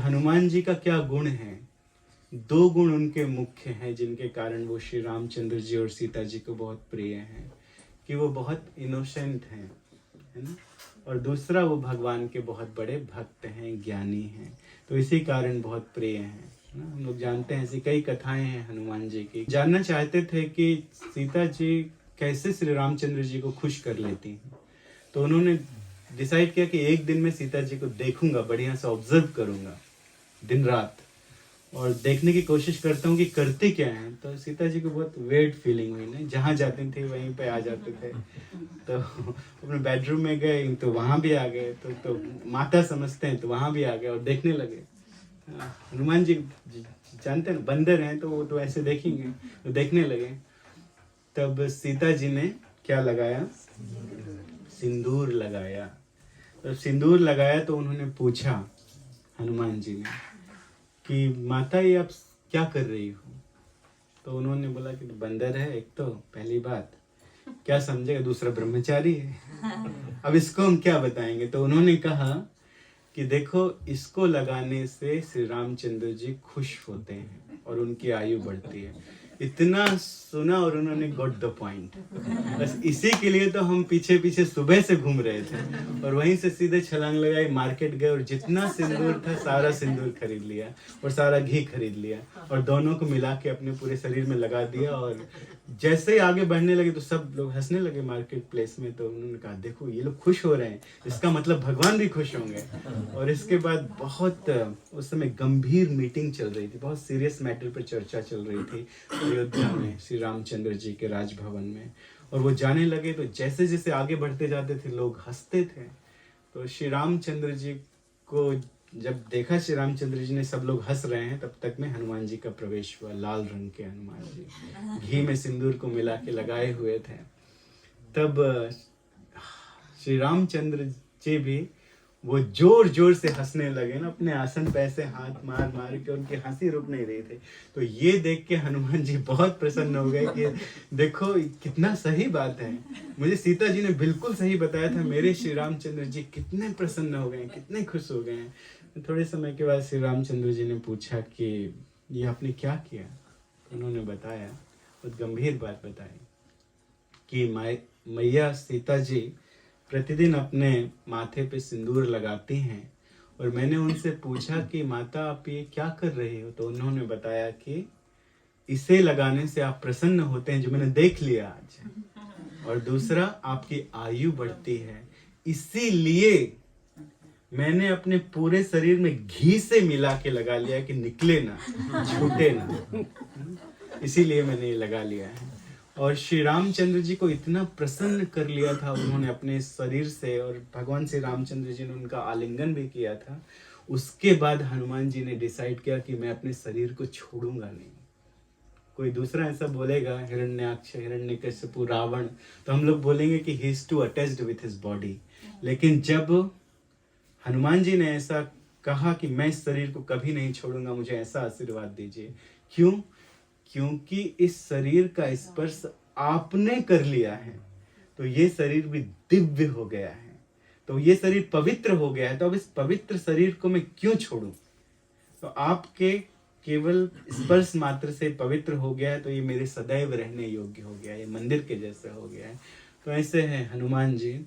हनुमान जी का क्या गुण है। दो गुण उनके मुख्य हैं जिनके कारण वो श्री रामचंद्र जी और सीता जी को बहुत प्रिय हैं, कि वो बहुत इनोसेंट हैं, है ना, और दूसरा वो भगवान के बहुत बड़े भक्त हैं, ज्ञानी हैं, तो इसी कारण बहुत प्रिय हैं ना। हम लोग जानते हैं ऐसी कई कथाएं हैं हनुमान जी की। जानना चाहते थे कि सीता जी कैसे श्री रामचंद्र जी को खुश कर लेती हैं, तो उन्होंने डिसाइड किया कि एक दिन में सीता जी को देखूंगा, बढ़िया से ऑब्जर्व करूंगा दिन रात, और देखने की कोशिश करता हूँ कि करते क्या हैं। तो सीता जी को बहुत वेट फीलिंग हुई ना, जहाँ जाते थे वहीं पे आ जाते थे, तो अपने बेडरूम में गए तो वहाँ भी आ गए, तो माता समझते हैं तो वहाँ भी आ गए और देखने लगे। हनुमान जी जानते हैं बंदर हैं, तो वो तो ऐसे देखेंगे, तो देखने लगे। तब सीता जी ने क्या लगाया, सिंदूर लगाया। तो सिंदूर लगाया तो उन्होंने पूछा हनुमान जी ने कि माता ये आप क्या कर रही हो। तो उन्होंने बोला कि बंदर है एक, तो पहली बात क्या समझेगा, दूसरा ब्रह्मचारी है, अब इसको हम क्या बताएंगे। तो उन्होंने कहा कि देखो, इसको लगाने से श्री रामचंद्र जी खुश होते हैं और उनकी आयु बढ़ती है। इतना सुना और उन्होंने गॉट द पॉइंट। बस इसी के लिए तो हम पीछे पीछे सुबह से घूम रहे थे, और वहीं से सीधे छलांग लगाई, मार्केट गए और जितना सिंदूर था सारा सिंदूर खरीद लिया और सारा घी खरीद लिया और दोनों को मिला के अपने पूरे शरीर में लगा दिया। और जैसे ही आगे बढ़ने लगे तो सब लोग हंसने लगे मार्केट प्लेस में। तो उन्होंने कहा देखो ये लोग खुश हो रहे हैं, इसका मतलब भगवान भी खुश होंगे। और इसके बाद बहुत उस समय गंभीर मीटिंग चल रही थी, बहुत सीरियस मैटर पर चर्चा चल रही थी अयोध्या में, श्री रामचंद्र जी के राजभवन में। और वो जाने लगे तो जैसे जैसे आगे बढ़ते जाते थे लोग हंसते थे। तो श्री रामचंद्र जी को जब देखा श्री रामचंद्र जी ने सब लोग हंस रहे हैं, तब तक में हनुमान जी का प्रवेश हुआ। लाल रंग के हनुमान जी घी में सिंदूर को मिला के लगाए हुए थे। तब श्री रामचंद्र जी भी वो जोर जोर से हंसने लगे ना, अपने आसन पे ऐसे हाथ मार मार के, उनकी हंसी रुक नहीं रही थी। तो ये देख के हनुमान जी बहुत प्रसन्न हो गए कि देखो कितना सही बात है, मुझे सीता जी ने बिल्कुल सही बताया था, मेरे श्री रामचंद्र जी कितने प्रसन्न हो गए, कितने खुश हो गए हैं। थोड़े समय के बाद श्री रामचंद्र जी ने पूछा कि ये आपने क्या किया। उन्होंने बताया, बहुत गंभीर बात बताई कि मैया सीता जी प्रतिदिन अपने माथे पे सिंदूर लगाती हैं, और मैंने उनसे पूछा कि माता आप ये क्या कर रही हो। तो उन्होंने बताया कि इसे लगाने से आप प्रसन्न होते हैं, जो मैंने देख लिया आज, और दूसरा आपकी आयु बढ़ती है, इसीलिए मैंने अपने पूरे शरीर में घी से मिला के लगा लिया कि निकले ना, छूटे ना, इसीलिए मैंने ये लगा लिया है। और श्री रामचंद्र जी को इतना प्रसन्न कर लिया था उन्होंने अपने शरीर से, और भगवान श्री रामचंद्र जी ने उनका आलिंगन भी किया था। उसके बाद हनुमान जी ने डिसाइड किया कि मैं अपने शरीर को छोड़ूंगा नहीं। कोई दूसरा ऐसा बोलेगा, हिरण्याक्ष, हिरण्यकशिपु, रावण, तो हम लोग बोलेंगे कि he is to attached with his body. लेकिन जब हनुमान जी ने ऐसा कहा कि मैं इस शरीर को कभी नहीं छोड़ूंगा, मुझे ऐसा आशीर्वाद दीजिए। क्यों? क्योंकि इस शरीर का स्पर्श आपने कर लिया है, तो ये शरीर भी दिव्य हो गया है, तो ये शरीर पवित्र हो गया है, तो अब इस पवित्र शरीर को मैं क्यों छोड़ूं। तो आपके केवल स्पर्श मात्र से पवित्र हो गया है, तो ये मेरे सदैव रहने योग्य हो गया है, ये मंदिर के जैसा हो गया है। तो ऐसे हैं हनुमान जी।